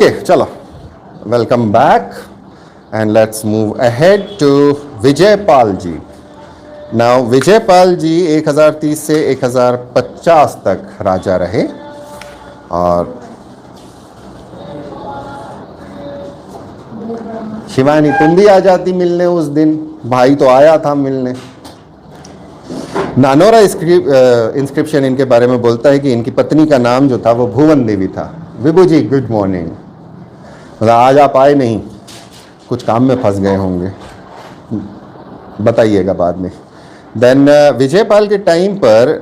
Okay चलो, welcome back and let's move ahead to Vijaypal ji. Now Vijaypal ji 1030 से 1050 तक राजा रहे और शिवानी तुम भी आ जाती मिलने उस दिन, भाई तो आया था मिलने। नानोरा इंस्क्रिप्शन इनके बारे में बोलता है कि इनकी पत्नी का नाम जो था वो भुवन देवी था। विभू जी गुड मॉर्निंग। मतलब आज आप आए नहीं, कुछ काम में फंस गए होंगे, बताइएगा बाद में। देन विजयपाल के टाइम पर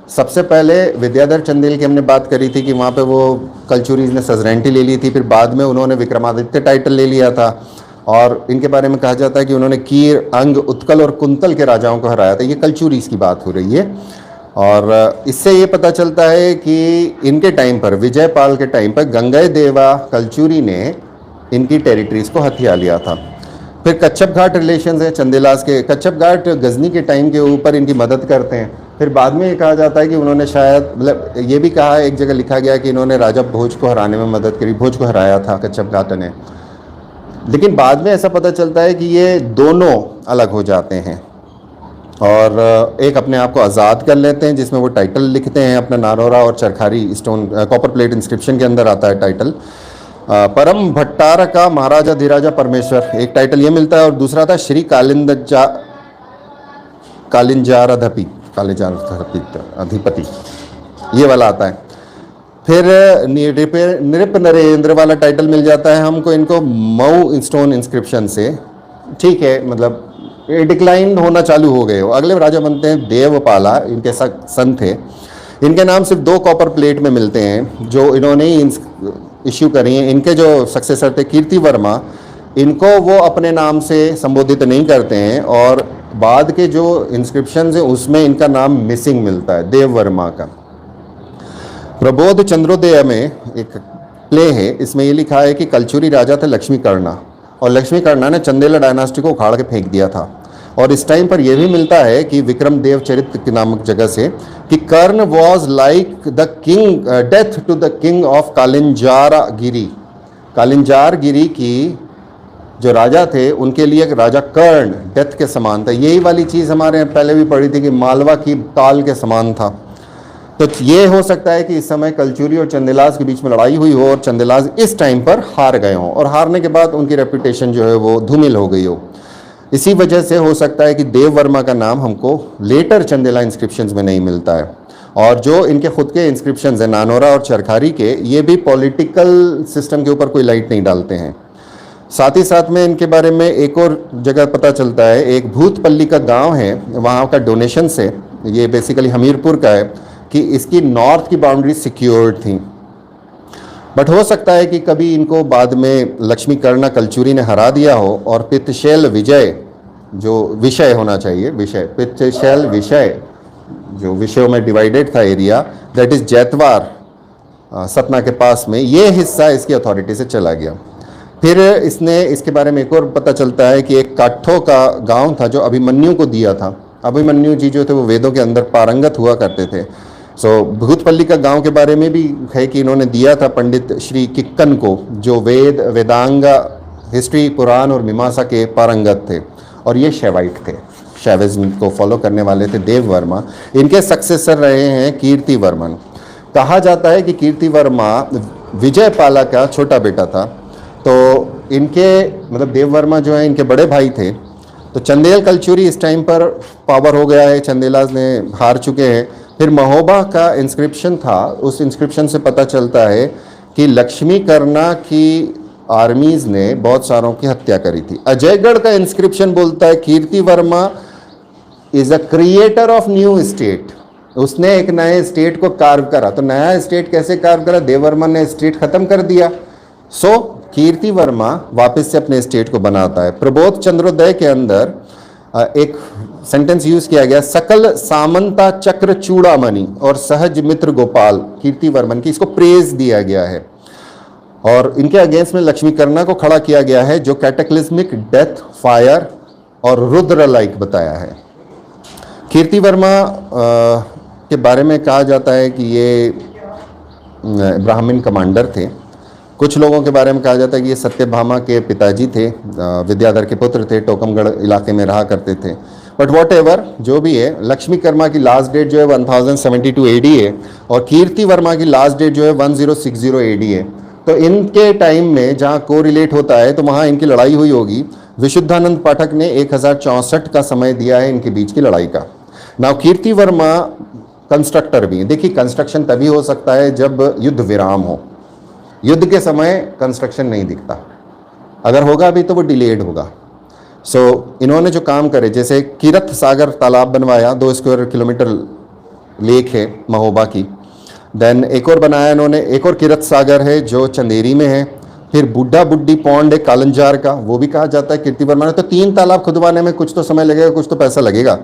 सबसे पहले विद्याधर चंदेल की हमने बात करी थी कि वहाँ पे वो कलचुरीज ने सजरेंटी ले ली थी, फिर बाद में उन्होंने विक्रमादित्य टाइटल ले लिया था और इनके बारे में कहा जाता है कि उन्होंने कीर, अंग, उत्कल और कुंतल के राजाओं को हराया था। ये कलचुरीज की बात हो रही है और इससे ये पता चलता है कि इनके टाइम पर, विजयपाल के टाइम पर गंगई देवा कलचुरी ने इनकी टेरिटरीज को हथिया लिया था। फिर कच्छप घाट रिलेशंस है चंदेलास के। कच्छप घाट गजनी के टाइम के ऊपर इनकी मदद करते हैं। फिर बाद में ये कहा जाता है कि उन्होंने शायद, मतलब ये भी कहा है, एक जगह लिखा गया कि इन्होंने राजा भोज को हराने में मदद करी, भोज को हराया था कच्छप घाट ने। लेकिन बाद में ऐसा पता चलता है कि ये दोनों अलग हो जाते हैं और एक अपने आप को आज़ाद कर लेते हैं, जिसमें वो टाइटल लिखते हैं अपना नानोरा और Charkhari stone copper plate inscription के अंदर आता है टाइटल। परम भट्टार का महाराजा धीराजा परमेश्वर, एक टाइटल ये मिलता है और दूसरा था श्री कालिंजाराधिपति, अधिपति, ये वाला आता है। फिर नृप नरेंद्र वाला टाइटल मिल जाता है हमको इनको मऊ स्टोन इंस्क्रिप्शन से। ठीक है, मतलब डिक्लाइन होना चालू हो गए हो। अगले राजा बनते हैं देवपाला, इनके सन थे। इनके नाम सिर्फ 2 कॉपर प्लेट में मिलते हैं जो इन्होंने ही इश्यू करी हैं। इनके जो सक्सेसर थे कीर्ति वर्मा, इनको वो अपने नाम से संबोधित नहीं करते हैं और बाद के जो इंस्क्रिप्शन हैं उसमें इनका नाम मिसिंग मिलता है, देव वर्मा का। प्रबोध चंद्रोदय में एक प्ले है, इसमें ये लिखा है कि कलचुरी राजा थे लक्ष्मी कर्णा और लक्ष्मी कर्णा ने चंदेला डायनास्टी को उखाड़ के फेंक दिया था। और इस टाइम पर यह भी मिलता है कि विक्रम देव चरित्र नामक जगह से कि Karna was like the king, death to the king of Kalinjar Giri. Kalinjar Giri की जो राजा थे उनके लिए राजा कर्ण डेथ के समान था। यही वाली चीज़ हमारे पहले भी पढ़ी थी कि मालवा की काल के समान था। तो ये हो सकता है कि इस समय कलचुरी और चंदेलास के बीच में लड़ाई हुई हो और चंदेलास इस टाइम पर हार गए हों और हारने के बाद उनकी रेपुटेशन जो है वो धूमिल हो गई हो। इसी वजह से हो सकता है कि देव वर्मा का नाम हमको लेटर चंदेला इंस्क्रिप्शंस में नहीं मिलता है। और जो इनके खुद के इंस्क्रिप्शंस हैं नानोरा और चरखारी के, ये भी पॉलिटिकल सिस्टम के ऊपर कोई लाइट नहीं डालते हैं। साथ ही साथ में इनके बारे में एक और जगह पता चलता है, एक भूतपल्ली का गांव है, वहाँ का डोनेशन से, ये बेसिकली हमीरपुर का है, कि इसकी नॉर्थ की बाउंड्री सिक्योर्ड थी। बट हो सकता है कि कभी इनको बाद में लक्ष्मी कर्णा कलचुरी ने हरा दिया हो और पित्तशैल विजय, जो विषय होना चाहिए, विषय पित्तशैल विषय जो विषयों में डिवाइडेड था एरिया, दैट इज जैतवार सतना के पास में, ये हिस्सा इसकी अथॉरिटी से चला गया। फिर इसके बारे में एक और पता चलता है कि एक काठों का गांव था जो अभिमन्यु को दिया था। अभिमन्यु जी जो थे वो वेदों के अंदर पारंगत हुआ करते थे। भूतपल्ली का गांव के बारे में भी है कि इन्होंने दिया था पंडित श्री किक्कन को, जो वेद, वेदांग, हिस्ट्री, पुराण और मीमांसा के पारंगत थे और ये शैवाइट थे, शैविज्म को फॉलो करने वाले थे देव वर्मा। इनके सक्सेसर रहे हैं कीर्ति वर्मन। कहा जाता है कि कीर्ति वर्मा विजयपाला का छोटा बेटा था। तो इनके, मतलब देव वर्मा जो है इनके बड़े भाई थे। तो चंदेल कलचुरी इस टाइम पर पावर हो गया है, चंदेलास ने हार चुके हैं। फिर महोबा का इंस्क्रिप्शन था, उस इंस्क्रिप्शन से पता चलता है कि लक्ष्मी कर्णा की आर्मीज ने बहुत सारों की हत्या करी थी। अजयगढ़ का इंस्क्रिप्शन बोलता है Kirti Varma is a creator of new state. उसने एक नए स्टेट को कार्व करा। तो नया स्टेट कैसे कार्व करा? देव वर्मा ने स्टेट खत्म कर दिया। सो कीर्ति वर्मा वापस से अपने स्टेट को बनाता है। प्रबोध चंद्रोदय के अंदर एक सेंटेंस यूज किया गया, सकल सामंता चक्र चूड़ामणि और सहज मित्र गोपाल कीर्ति वर्मन की, इसको प्रेज दिया गया है। और इनके अगेंस्ट में लक्ष्मी कर्णा को खड़ा किया गया है, जो कैटेक्लिज्मिक, डेथ, फायर और रुद्र लाइक बताया है। कीर्ति वर्मा के बारे में कहा जाता है कि ये ब्राह्मण कमांडर थे। कुछ लोगों के बारे में कहा जाता है कि ये सत्यभामा के पिताजी थे, विद्याधर के पुत्र थे, टोकमगढ़ इलाके में रहा करते थे। बट वॉट एवर जो भी है, लक्ष्मी कर्मा की लास्ट डेट जो है 1072 एडी है और कीर्ति वर्मा की लास्ट डेट जो है 1060 एडी है। तो इनके टाइम में जहाँ को रिलेट होता है तो वहाँ इनकी लड़ाई हुई होगी। विशुद्धानंद पाठक ने 1064 का समय दिया है इनके बीच की लड़ाई का। नाउ कीर्ति वर्मा कंस्ट्रक्टर भी, देखिए कंस्ट्रक्शन तभी हो सकता है जब युद्ध विराम हो। युद्ध के समय कंस्ट्रक्शन नहीं दिखता, अगर होगा भी तो वो डिलेड होगा। सो इन्होंने जो काम करे, जैसे किरत सागर तालाब बनवाया, 2 स्क्वायर किलोमीटर लेक है महोबा की। देन एक और बनाया इन्होंने, एक और किरत सागर है जो चंदेरी में है। फिर बुड्ढा बुड्ढी पौंड है कालंजार का, वो भी कहा जाता है कीर्ति वर्मा ने। तो 3 तालाब खुदवाने में कुछ तो समय लगेगा, कुछ तो पैसा लगेगा।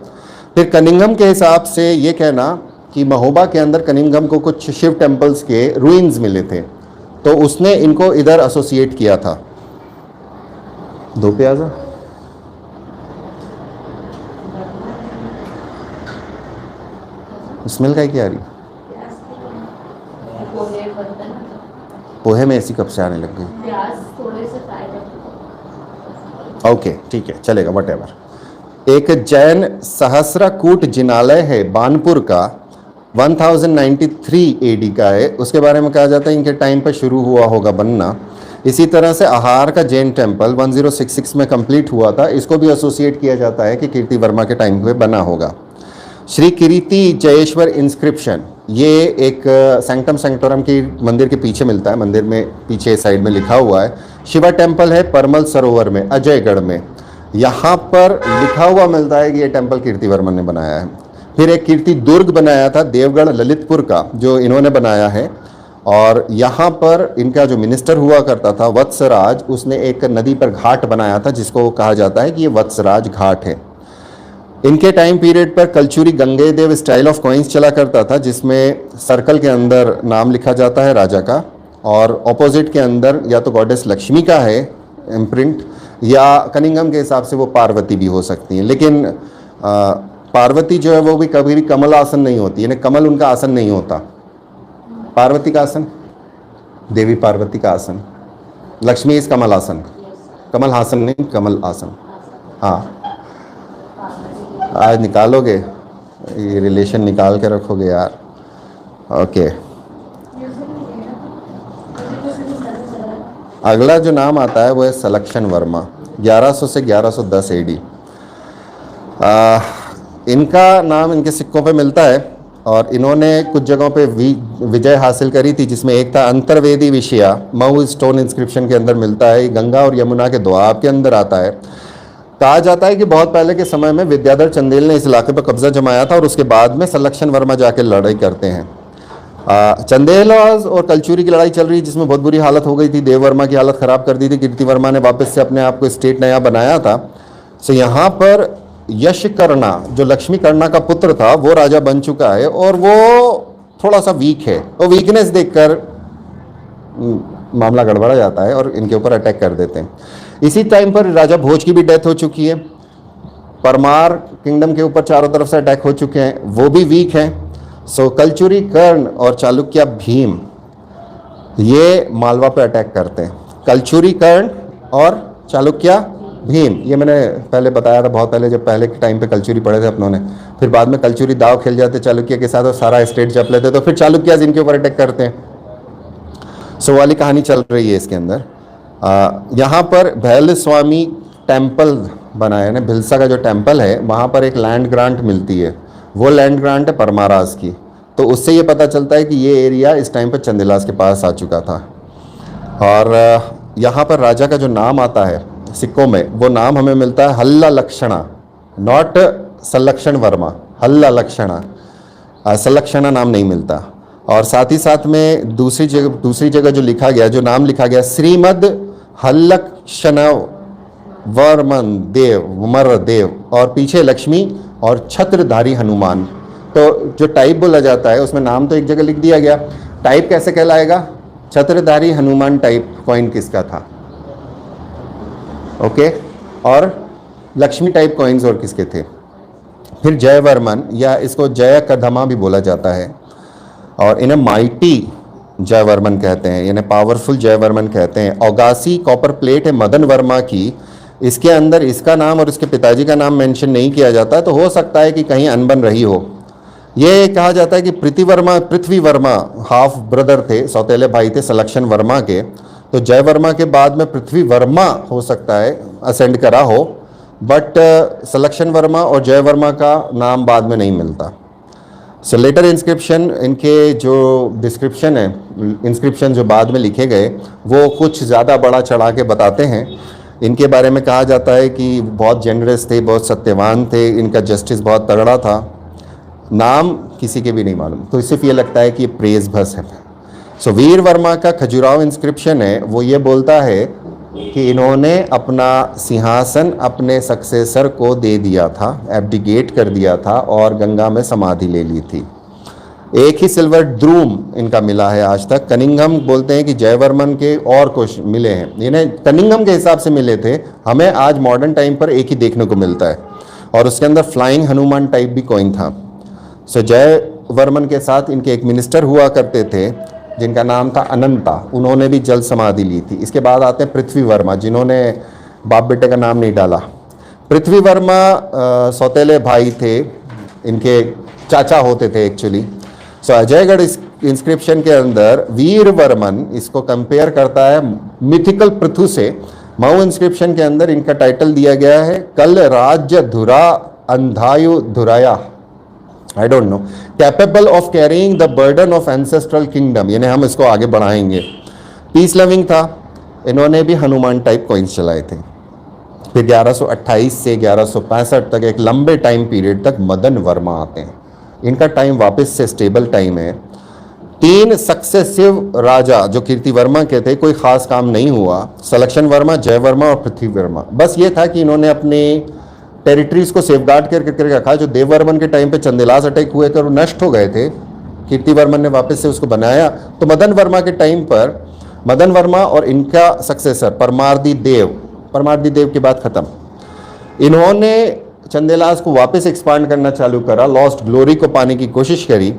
फिर कनिंघम के हिसाब से ये कहना कि महोबा के अंदर कनिंघम को कुछ शिव टेम्पल्स के रूइंस मिले थे, तो उसने इनको इधर एसोसिएट किया था। 2 प्याजा स्मेल का क्या आ रही? पोहे में ऐसी कब से आने लग गई? ओके ठीक है, चलेगा, वट एवर। एक जैन सहस्राकूट जिनालय है बानपुर का, 1093 एडी का है। उसके बारे में कहा जाता है इनके टाइम पर शुरू हुआ होगा बनना। इसी तरह से आहार का जैन टेम्पल 1066 में कंप्लीट हुआ था, इसको भी एसोसिएट किया जाता है कि कीर्ति वर्मा के टाइम पे बना होगा। श्री कीर्ति जयेश्वर इंस्क्रिप्शन, ये एक सैंक्टम सैंक्टोरम की मंदिर के पीछे मिलता है, मंदिर में पीछे साइड में लिखा हुआ है। शिवा टेम्पल है परमल सरोवर में, अजयगढ़ में, यहाँ पर लिखा हुआ मिलता है कि ये टेम्पल कीर्ति वर्मा ने बनाया है। फिर एक कीर्ति दुर्ग बनाया था देवगढ़ ललितपुर का, जो इन्होंने बनाया है। और यहाँ पर इनका जो मिनिस्टर हुआ करता था वत्सराज, उसने एक नदी पर घाट बनाया था जिसको कहा जाता है कि ये वत्सराज घाट है। इनके टाइम पीरियड पर कलचुरी गंगेदेव स्टाइल ऑफ कॉइन्स चला करता था, जिसमें सर्कल के अंदर नाम लिखा जाता है राजा का, और ऑपोजिट के अंदर या तो गॉडेस लक्ष्मी का है इम्प्रिंट, या कनिंघम के हिसाब से वो पार्वती भी हो सकती हैं। लेकिन पार्वती जो है वो भी कभी भी कमल आसन नहीं होती, यानी कमल उनका आसन नहीं होता। पार्वती का आसन, देवी पार्वती का आसन, लक्ष्मी इस कमल आसन, कमल हासन नहीं, कमल आसन। हाँ, आज निकालोगे ये रिलेशन, निकाल के रखोगे यार। ओके, अगला जो नाम आता है वो है सलक्षण वर्मा, 1100 से 1110 एडी। इनका नाम इनके सिक्कों पे मिलता है और इन्होंने कुछ जगहों पे विजय हासिल करी थी, जिसमें एक था अंतर्वेदी विषया, मऊ स्टोन इंस्क्रिप्शन के अंदर मिलता है। गंगा और यमुना के दोआब के अंदर आता है। कहा जाता है कि बहुत पहले के समय में विद्याधर चंदेल ने इस इलाके पर कब्जा जमाया था और उसके बाद में सलक्षण वर्मा जाके लड़ाई करते हैं। चंदेल और कलचुरी की लड़ाई चल रही, जिसमें बहुत बुरी हालत हो गई थी, देव वर्मा की हालत ख़राब कर दी थी। कीर्ति वर्मा ने वापस से अपने आप को स्टेट नया बनाया था। सो यहाँ पर यश कर्णा, जो लक्ष्मी कर्णा का पुत्र था, वो राजा बन चुका है और वो थोड़ा सा वीक है। वो वीकनेस देखकर मामला गड़बड़ा जाता है और इनके ऊपर अटैक कर देते हैं। इसी टाइम पर राजा भोज की भी डेथ हो चुकी है। परमार किंगडम के ऊपर चारों तरफ से अटैक हो चुके हैं, वो भी वीक हैं। सो कलचुरी कर्ण और चालुक्य भीम ये मालवा पे अटैक करते हैं। कलचुरी कर्ण और चालुक्य भीम, ये मैंने पहले बताया था, बहुत पहले, जब पहले के टाइम पे कलचुरी पढ़े थे अपनों ने। फिर बाद में कलचुरी दाव खेल जाते चालुक्य के साथ और सारा स्टेट जप लेते, तो फिर चालुक्य जिनके ऊपर अटैक करते हैं। सो वाली कहानी चल रही है इसके अंदर। यहाँ पर भैल स्वामी टेम्पल बना है ना, भिलसा का जो टेम्पल है, वहाँ पर एक लैंड ग्रांट मिलती है। वो लैंड ग्रांट है परमाराज की। तो उससे ये पता चलता है कि ये एरिया इस टाइम पर चंदेलास के पास आ चुका था। और यहाँ पर राजा का जो नाम आता है सिक्कों में, वो नाम हमें मिलता है हल्ला लक्षणा, नॉट सलक्षण वर्मा, हल्ला लक्षणा, सलक्षणा नाम नहीं मिलता। और साथ ही साथ में दूसरी जगह जो लिखा गया, जो नाम लिखा गया, श्रीमद हल्लक्षण वर्मन देव, मर देव, और पीछे लक्ष्मी और छत्रधारी हनुमान। तो जो टाइप बोला जाता है उसमें नाम तो एक जगह लिख दिया गया, टाइप कैसे कहलाएगा? छत्रधारी हनुमान टाइप कॉइन किसका था? ओके, और लक्ष्मी टाइप कॉइन्स और किसके थे? फिर जयवर्मन, या इसको जय कदमा भी बोला जाता है। और इन्हें माइटी जयवर्मन कहते हैं, यानी पावरफुल जयवर्मन कहते हैं। औगासी कॉपर प्लेट है मदन वर्मा की, इसके अंदर इसका नाम और इसके पिताजी का नाम मेंशन नहीं किया जाता, तो हो सकता है कि कहीं अनबन रही हो। ये कहा जाता है कि पृथ्वी वर्मा हाफ ब्रदर थे, सौतेले भाई थे सलक्षण वर्मा के, तो जय वर्मा के बाद में पृथ्वी वर्मा हो सकता है असेंड करा हो, बट सलक्षण वर्मा और जय वर्मा का नाम बाद में नहीं मिलता। सो लेटर इंस्क्रिप्शन, इनके जो डिस्क्रिप्शन है, इंस्क्रिप्शन जो बाद में लिखे गए वो कुछ ज़्यादा बड़ा चढ़ा के बताते हैं। इनके बारे में कहा जाता है कि बहुत जेनरस थे, बहुत सत्यवान थे, इनका जस्टिस बहुत तगड़ा था। नाम किसी के भी नहीं मालूम, तो सिर्फ ये लगता है कि ये प्रेज भस है। सो वीर वर्मा का खजुराहो इंस्क्रिप्शन है, वो ये बोलता है कि इन्होंने अपना सिंहासन अपने सक्सेसर को दे दिया था, एब्डिकेट कर दिया था और गंगा में समाधि ले ली थी। एक ही सिल्वर ड्रूम इनका मिला है आज तक। कनिंघम बोलते हैं कि जयवर्मन के और कुछ मिले हैं, इन्हें कनिंघम के हिसाब से मिले थे, हमें आज मॉडर्न टाइम पर एक ही देखने को मिलता है, और उसके अंदर फ्लाइंग हनुमान टाइप भी कॉइन था। सो जयवर्मन के साथ इनके एक मिनिस्टर हुआ करते थे जिनका नाम था अनंता, उन्होंने भी जल समाधि ली थी। इसके बाद आते हैं पृथ्वी वर्मा, जिन्होंने बाप बेटे का नाम नहीं डाला। पृथ्वी वर्मा सौतेले भाई थे, इनके चाचा होते थे एक्चुअली। सो अजयगढ़ इंस्क्रिप्शन के अंदर वीर वर्मन इसको कंपेयर करता है मिथिकल पृथु से। मऊ इंस्क्रिप्शन के अंदर इनका टाइटल दिया गया है कल राज्य धुरा अंधायु धुराया, I don't know, capable of carrying the burden of ancestral kingdom, यानी हम इसको आगे बढ़ाएंगे। पीस लविंग था, इन्होंने भी हनुमान टाइप कॉइन्स चलाए थे। फिर 1128 से 1165 तक एक लंबे टाइम पीरियड तक मदन वर्मा आते हैं, इनका टाइम वापस से स्टेबल टाइम है। 3 सक्सेसिव राजा जो कीर्ति वर्मा के थे, कोई खास काम नहीं हुआ, सलक्षण वर्मा, जय वर्मा और पृथ्वी वर्मा। बस ये था कि इन्होंने अपने टेरिटरीज को सेफगार्ड करके रखा। जो देववर्मन के टाइम पे चंदेलास अटैक हुए थे और नष्ट हो गए थे, कीर्ति वर्मन ने वापस से उसको बनाया। तो मदन वर्मा के टाइम पर मदन वर्मा और इनका सक्सेसर परमार्दी देव के बाद खत्म, इन्होंने चंदेलास को वापस एक्सपांड करना चालू करा, लॉस्ट ग्लोरी को पाने की कोशिश करी।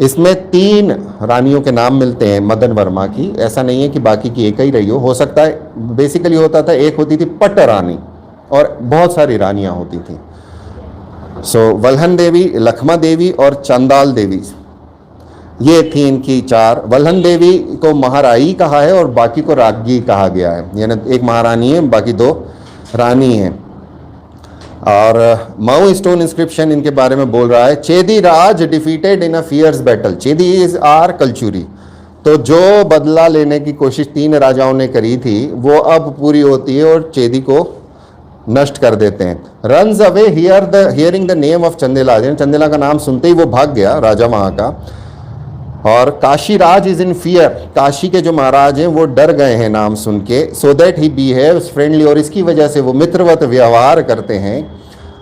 इसमें 3 रानियों के नाम मिलते हैं मदन वर्मा की, ऐसा नहीं है कि बाकी की एक ही रही हो सकता है। बेसिकली होता था, एक होती थी पट्ट रानी और बहुत सारी रानियां होती थी। सो वल्हन देवी, लखमा देवी और चंदाल देवी, ये थी इनकी 4। वल्हन देवी को महाराई कहा है और बाकी को राज्ञी कहा गया है, यानी एक महारानी है, बाकी 2 रानी हैं। और मऊ स्टोन इंस्क्रिप्शन इनके बारे में बोल रहा है, Chedi raj defeated in a fierce battle, Chedi is or Kalachuri. तो जो बदला लेने की कोशिश 3 राजाओं ने करी थी वो अब पूरी होती है और चेदी को नष्ट कर देते हैं। Runs away hearing the name of Chandela, Chandela का नाम सुनते ही वो भाग गया राजा वहाँ का। और काशी राज इज इन फियर, काशी के जो महाराज हैं वो डर गए हैं नाम सुन के। So that he behaves friendly, और इसकी वजह से वो मित्रवत व्यवहार करते हैं।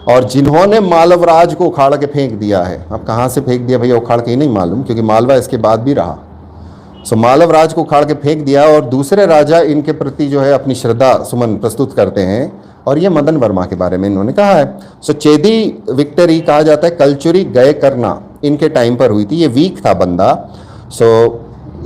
और जिन्होंने मालवराज को उखाड़ के फेंक दिया है, अब कहाँ से फेंक दिया भैया उखाड़ के ही नहीं मालूम, क्योंकि मालवा इसके बाद भी रहा। सो मालवराज को उखाड़ के फेंक दिया और दूसरे राजा इनके प्रति जो है अपनी श्रद्धा सुमन प्रस्तुत करते हैं, और ये मदन वर्मा के बारे में इन्होंने कहा है। सो चेदी विक्टरी कहा जाता है, कलचुरी गए करना इनके टाइम पर हुई थी, ये वीक था बंदा। सो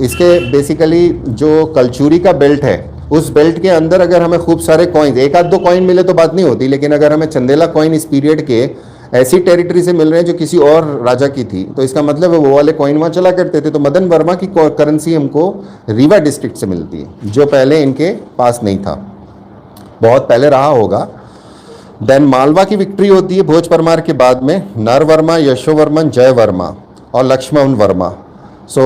इसके बेसिकली जो कलचुरी का बेल्ट है, उस बेल्ट के अंदर अगर हमें खूब सारे कॉइन, 1-2 कॉइन मिले तो बात नहीं होती, लेकिन अगर हमें चंदेला कॉइन इस पीरियड के ऐसी टेरिटरी से मिल रहे हैं जो किसी और राजा की थी, तो इसका मतलब है वो वाले कॉइन वहाँ चला करते थे। तो मदन वर्मा की करेंसी हमको रीवा डिस्ट्रिक्ट से मिलती है, जो पहले इनके पास नहीं था, बहुत पहले रहा होगा। देन मालवा की विक्ट्री होती है भोज परमार के बाद में, नर वर्मा, यशोवर्मन, जय वर्मा और लक्ष्मण वर्मा। सो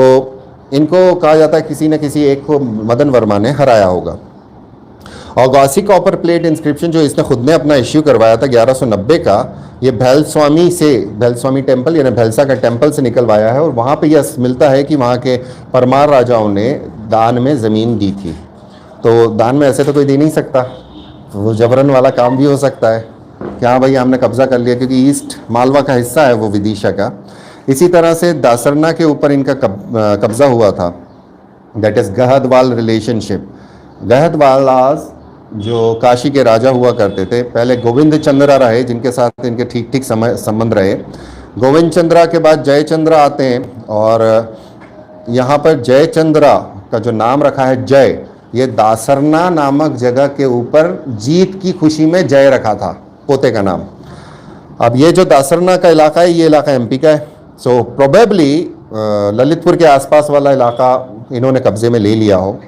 इनको कहा जाता है किसी न किसी एक को मदन वर्मा ने हराया होगा। और गौसी कॉपर प्लेट इंस्क्रिप्शन जो इसने खुद ने अपना इश्यू करवाया था 1190 का, ये भैलस्वामी टेम्पल यानी भैलसा का टेम्पल से निकलवाया है। और वहाँ पे यह मिलता है कि वहाँ के परमार राजाओं ने दान में ज़मीन दी थी। तो दान में ऐसे तो कोई दे नहीं सकता, वो जबरन वाला काम भी हो सकता है कि हाँ भाई हमने कब्जा कर लिया, क्योंकि ईस्ट मालवा का हिस्सा है वो विदिशा का। इसी तरह से दासरना के ऊपर इनका कब्जा हुआ था, दैट इज़ गहदवाल रिलेशनशिप। गहदवालाज जो काशी के राजा हुआ करते थे, पहले गोविंद चंद्रा रहे जिनके साथ इनके ठीक संबंध रहे। गोविंद चंद्रा के बाद जयचंद्र आते हैं और यहाँ पर जयचंद्रा का जो नाम रखा है जय, ये दासरना नामक जगह के ऊपर जीत की खुशी में जय रखा था, पोते का नाम। अब ये जो दासरना का इलाका है, ये इलाका एमपी का है। सो प्रोबेबली ललितपुर के आसपास वाला इलाका इन्होंने कब्जे में ले लिया हो।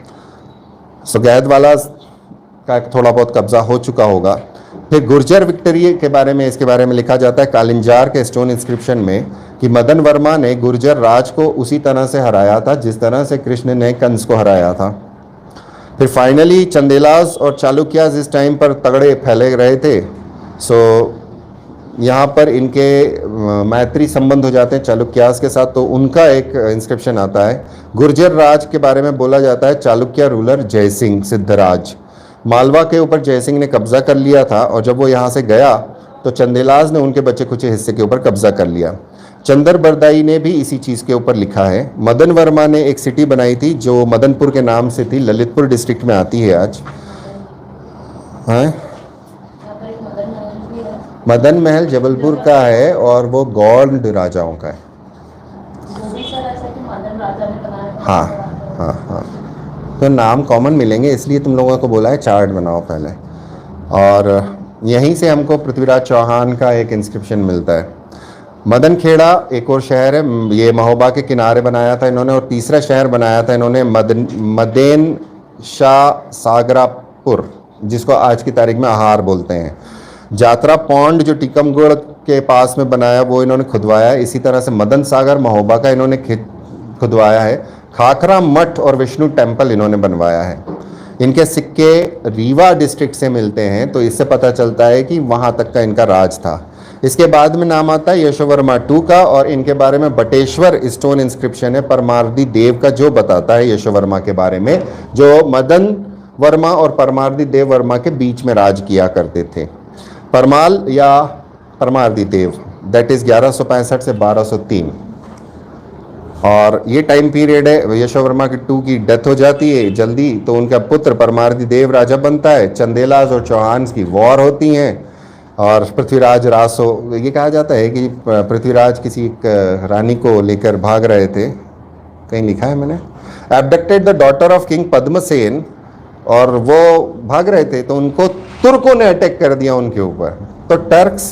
सो गैदवाला का थोड़ा बहुत कब्जा हो चुका होगा। फिर गुर्जर विक्ट्री के बारे में, इसके बारे में लिखा जाता है कालिंजार के स्टोन इंस्क्रिप्शन में कि मदन वर्मा ने गुर्जर राज को उसी तरह से हराया था जिस तरह से कृष्ण ने कंस को हराया था। फिर फाइनली चंदेलास और चालुक्यास इस टाइम पर तगड़े फैले रहे थे। सो यहाँ पर इनके मैत्री संबंध हो जाते हैं चालुक्यास के साथ, तो उनका एक इंस्क्रिप्शन आता है। गुर्जर राज के बारे में बोला जाता है चालुक्य रूलर जयसिंह सिद्धराज, मालवा के ऊपर जयसिंह ने कब्जा कर लिया था, और जब वो यहाँ से गया तो चंदेलास ने उनके बचे कुछ हिस्से के ऊपर कब्जा कर लिया। चंदर बरदाई ने भी इसी चीज़ के ऊपर लिखा है। मदन वर्मा ने एक सिटी बनाई थी जो मदनपुर के नाम से थी, ललितपुर डिस्ट्रिक्ट में आती है आज। हाँ, मदन महल जबलपुर का है और वो गौड़ राजाओं का है। हाँ हाँ हाँ, तो नाम कॉमन मिलेंगे, इसलिए तुम लोगों को बोला है चार्ट बनाओ पहले। और यहीं से हमको पृथ्वीराज चौहान का एक इंस्क्रिप्शन मिलता है। मदन खेड़ा एक और शहर है, ये महोबा के किनारे बनाया था इन्होंने। और तीसरा शहर बनाया था इन्होंने मदेन शाह सागरापुर, जिसको आज की तारीख में आहार बोलते हैं। जात्रा पौंड जो टीकमगढ़ के पास में बनाया वो इन्होंने खुदवाया। इसी तरह से मदन सागर महोबा का इन्होंने खुदवाया है। खाखरा मठ और विष्णु टेम्पल इन्होंने बनवाया है। इनके सिक्के रीवा डिस्ट्रिक्ट से मिलते हैं, तो इससे पता चलता है कि वहाँ तक का इनका राज था। इसके बाद में नाम आता है यशोवर्मा टू का, और इनके बारे में बटेश्वर स्टोन इंस्क्रिप्शन है परमार्दी देव का, जो बताता है यशोवर्मा के बारे में, जो मदन वर्मा और परमार्दी देव वर्मा के बीच में राज किया करते थे। परमाल या परमार्दी देव, दैट इज 1165 से 1203, और ये टाइम पीरियड है। यशोवर्मा की टू की डेथ हो जाती है जल्दी, तो उनका पुत्र परमार्दी देव राजा बनता है। चंदेलास और चौहान की वॉर होती हैं, और पृथ्वीराज रासो, ये कहा जाता है कि पृथ्वीराज किसी एक रानी को लेकर भाग रहे थे, कहीं लिखा है मैंने, abducted the daughter of king Padmasen, और वो भाग रहे थे तो उनको तुर्कों ने अटैक कर दिया उनके ऊपर। तो टर्क्स,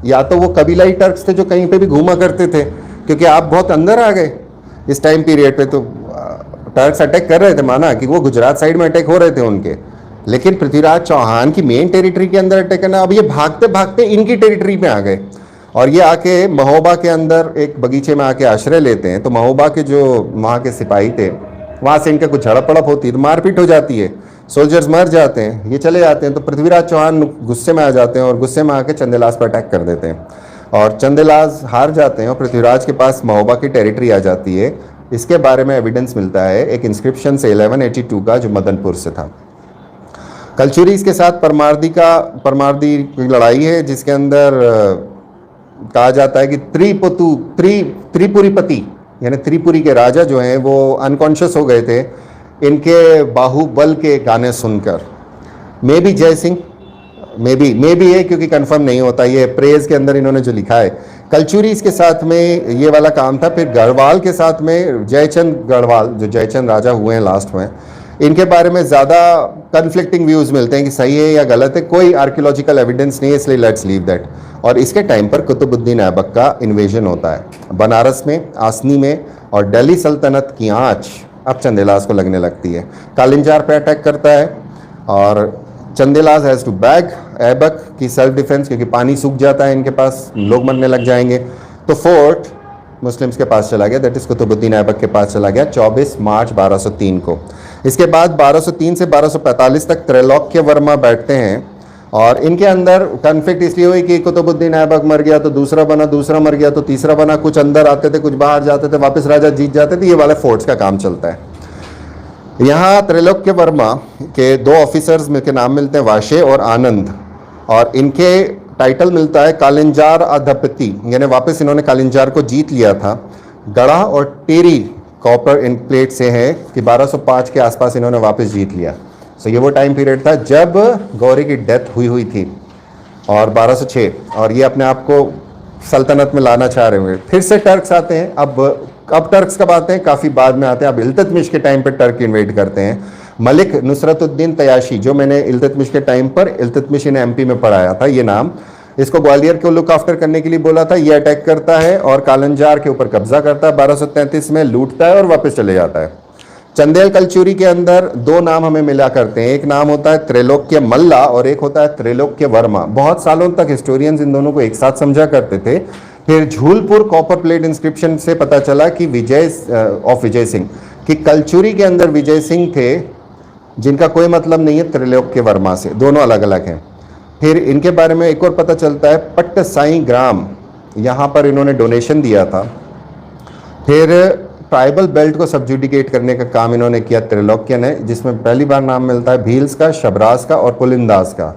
या तो वो कबीलाई टर्क्स थे जो कहीं पे भी घूमा करते थे, क्योंकि आप बहुत अंदर आ गए इस टाइम पीरियड पे, तो टर्क्स अटैक कर रहे थे, माना कि वो गुजरात साइड में अटैक हो रहे थे उनके, लेकिन पृथ्वीराज चौहान की मेन टेरिटरी के अंदर अटैक करना। अब ये भागते भागते इनकी टेरिटरी में आ गए, और ये आके महोबा के अंदर एक बगीचे में आके आश्रय लेते हैं। तो महोबा के जो वहाँ के सिपाही थे, वहाँ से इनका कुछ झड़प पड़प होती है, तो मारपीट हो जाती है, सोल्जर्स मर जाते हैं, ये चले जाते हैं। तो पृथ्वीराज चौहान गुस्से में आ जाते हैं और गुस्से में आके चंदेलास पर अटैक कर देते हैं, और चंदेलास हार जाते हैं और पृथ्वीराज के पास महोबा की टेरिटरी आ जाती है। इसके बारे में एविडेंस मिलता है एक इंस्क्रिप्शन से 1182 का, जो मदनपुर से था। कलचुरीज के साथ परमार्दी की लड़ाई है, जिसके अंदर कहा जाता है कि त्रिपुरीपति यानी त्रिपुरी के राजा जो हैं वो अनकॉन्शियस हो गए थे इनके बाहुबल के गाने सुनकर। May be Jaisingh, may be है, क्योंकि कंफर्म नहीं होता, ये प्रेज के अंदर इन्होंने जो लिखा है। कलचुरीज के साथ में ये वाला काम था। फिर गढ़वाल के साथ में जयचंद गढ़वाल, जो जयचंद राजा हुए हैं लास्ट में, इनके बारे में ज़्यादा कन्फ्लिक्टिंग व्यूज़ मिलते हैं कि सही है या गलत है, कोई आर्कियोलॉजिकल एविडेंस नहीं है, इसलिए लेट्स लीव दैट। और इसके टाइम पर कुतुबुद्दीन ऐबक का इन्वेजन होता है बनारस में, आसनी में, और दिल्ली सल्तनत की आँच अब चंदेलास को लगने लगती है। कालिंजार पे अटैक करता है, और Chandelas has to beg Aibak की सेल्फ डिफेंस, क्योंकि पानी सूख जाता है इनके पास, लोग मरने लग जाएंगे। तो फोर्ट मुस्लिम्स के पास चला गया, दैट इज़ कुतुबुद्दीन ऐबक के पास चला गया 24 मार्च 1203 को। इसके बाद 1203 से 1245 तक त्रैलोक्य वर्मा बैठते हैं, और इनके अंदर कन्फ्लिक्ट इसलिए हुई कि कुतुबुद्दीन ऐबक मर गया तो दूसरा बना, दूसरा मर गया तो तीसरा बना, कुछ अंदर आते थे कुछ बाहर जाते थे, वापस राजा जीत जाते थे, ये वाले फोर्ट्स का काम चलता है। यहाँ त्रैलोक्य वर्मा के दो ऑफिसर्स के नाम मिलते हैं, वाशे और आनंद, और इनके टाइटल मिलता है कालिंजार अधिपति, यानी वापस इन्होंने कालिंजार को जीत लिया था। गढ़ा और टेरी कॉपर इन प्लेट से है कि 1205 के आसपास इन्होंने वापस जीत लिया। सो ये वो टाइम पीरियड था जब गौरी की डेथ हुई थी, और 1206, और ये अपने आप को सल्तनत में लाना चाह रहे हुए। फिर से टर्क्स आते हैं, अब अब टर्क्स कब आते हैं, काफ़ी बाद में आते हैं। अब इल्तुतमिश के टाइम पर टर्क इन्वेट करते हैं। मलिक नुसरतुद्दीन तयाशी, जो मैंने इल्तुतमिश के टाइम पर, इल्तुतमिश ने एमपी में पढ़ाया था ये नाम, इसको ग्वालियर को लुक आफ्टर करने के लिए बोला था। ये अटैक करता है और कालंजार के ऊपर कब्जा करता है 1233 में, लूटता है और वापस चले जाता है। चंदेल कलचुरी के अंदर दो नाम हमें मिला करते हैं, एक नाम होता है त्रैलोक्य मल्ला और एक होता है त्रैलोक्य वर्मा। बहुत सालों तक हिस्टोरियंस इन दोनों को एक साथ समझा करते थे। फिर झूलपुर कॉपर प्लेट इंस्क्रिप्शन से पता चला कि विजय सिंह, कि कलचुरी के अंदर विजय सिंह थे, जिनका कोई मतलब नहीं है त्रैलोक्य वर्मा से, दोनों अलग अलग हैं। फिर इनके बारे में एक और पता चलता है, पट्ट साई ग्राम, यहाँ पर इन्होंने डोनेशन दिया था। फिर ट्राइबल बेल्ट को सबजुडिकेट करने का काम इन्होंने किया त्रैलोक्य ने, जिसमें पहली बार नाम मिलता है भील्स का, शबराज का और पुलिंदास का।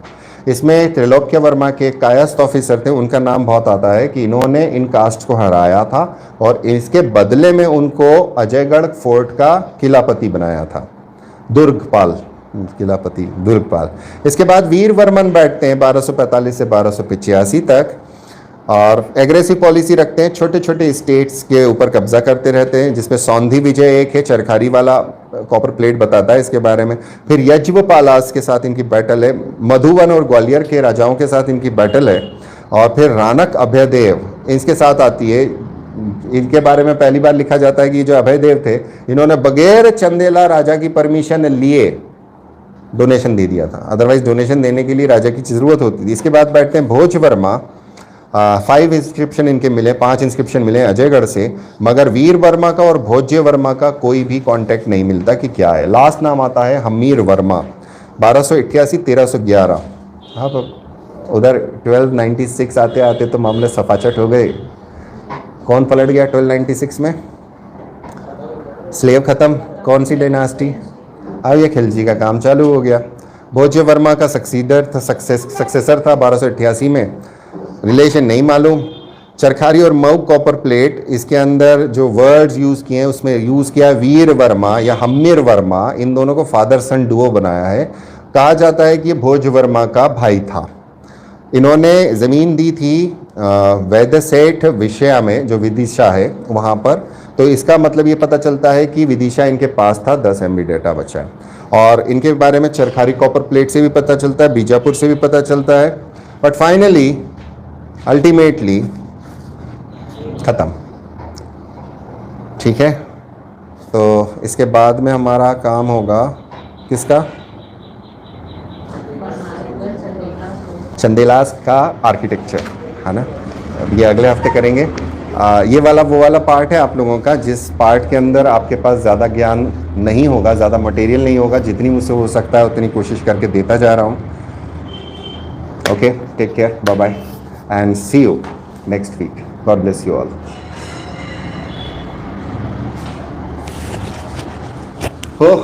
इसमें त्रैलोक्य वर्मा के कायस्थ ऑफिसर थे, उनका नाम बहुत आता है कि इन्होंने इन कास्ट को हराया था और इसके बदले में उनको अजयगढ़ फोर्ट का किलापति बनाया था, दुर्गपाल, किलापति दुर्गपाल। इसके बाद वीर वर्मन बैठते हैं 1245 से 1285 तक और एग्रेसिव पॉलिसी रखते हैं, छोटे छोटे स्टेट्स के ऊपर कब्जा करते रहते हैं, जिसमें सौंधी विजय एक है, चरखारी वाला कॉपर प्लेट बताता है इसके बारे में। फिर यज्वपालास के साथ इनकी बैटल है, मधुवन और ग्वालियर के राजाओं के साथ इनकी बैटल है। और फिर रानक अभयदेव इसके साथ आती है। इनके बारे में पहली बार लिखा जाता है कि जो अभयदेव थे, इन्होंने बगैर चंदेला राजा की परमिशन लिए डोनेशन दे दिया था, अदरवाइज डोनेशन देने के लिए राजा की जरूरत होती थी। इसके बाद बैठते हैं भोज वर्मा। 5 इंस्क्रिप्शन इनके मिले, 5 इंस्क्रिप्शन मिले अजयगढ़ से, मगर वीर वर्मा का और भोज्य वर्मा का कोई भी कांटेक्ट नहीं मिलता कि क्या है। लास्ट नाम आता है हमीर वर्मा 1288 1311। हाँ, तो उधर 1296 आते आते तो मामले सफाचट हो गए। कौन पलट गया 1296 में? स्लेव खत्म। कौन सी डायनास्टी? अब ये खिलजी का काम चालू हो गया। भोज्य वर्मा का सक्सेसर था 1288 में, रिलेशन नहीं मालूम। चरखारी और मऊ कॉपर प्लेट, इसके अंदर जो वर्ड्स यूज़ किए हैं उसमें यूज़ किया है वीर वर्मा या हमीर वर्मा, इन दोनों को फादर सन डुओ बनाया है। कहा जाता है कि ये भोज वर्मा का भाई था। इन्होंने ज़मीन दी थी वैद्य सेठ विषया में, जो विदिशा है वहाँ पर, तो इसका मतलब ये पता चलता है कि विदिशा इनके पास था। 10 MB डेटा बचा है। और इनके बारे में चरखारी कॉपर प्लेट से भी पता चलता है, बीजापुर से भी पता चलता है, बट फाइनली अल्टीमेटली ख़त्म। ठीक है, तो इसके बाद में हमारा काम होगा किसका? चंदेलास का आर्किटेक्चर, है ना। ये अगले हफ्ते करेंगे। ये वाला वो वाला पार्ट है आप लोगों का, जिस पार्ट के अंदर आपके पास ज़्यादा ज्ञान नहीं होगा, ज़्यादा मटेरियल नहीं होगा। जितनी मुझसे हो सकता है उतनी कोशिश करके देता जा रहा हूँ। Okay, take care, bye bye and see you next week. God bless you all. Oh.